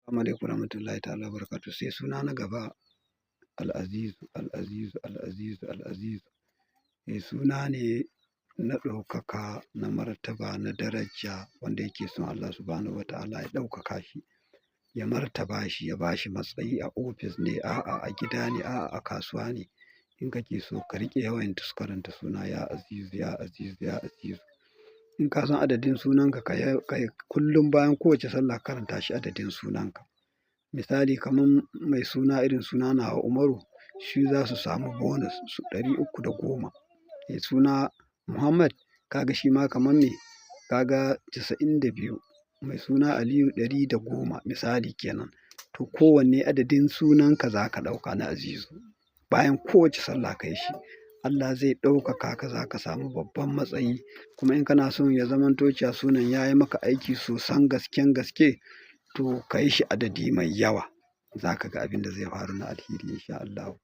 Assalamu alaikum warahmatullahi ta'ala barakatuh. Sai suna na gaba Al'azizu, Al'azizu, Al'azizu, Al'azizu. Suna ne na ɗaukaka, na martaba, na daraja wanda yake son Allah subhanahu wa ta'ala ya ɗaukaka shi, ya martaba shi, ya ba shi matsayi a ofis ne, a'a a gida ne, a'a a kasuwa ne. In kake so ka riƙe yawan karanta suna ya Azizu, ya Azizu, ya Azizu. In ka san adadin sunanka ka kullum bayan kowace sallah karanta shi adadin sunanka. Misali kamar mai suna irin suna nawa Umaru, shi za su samu bonus su 310. Suna Muhammad kaga shi ma kamar me, kaga 92. Mai suna Aliyu 110 misali kenan. To kowanne adadin sunanka za ka ɗauka na Azizu. Bayan kowace sallah ka yi shi, Allah zai ɗaukaka ka, za ka samu babban matsayi. Kuma in kana son ya zamanto cewa sunan ya yi maka aiki sosan gasken gaske, to ka yi shi adadi mai yawa. Za ka ga abin da zai faru na alheri insha Allah.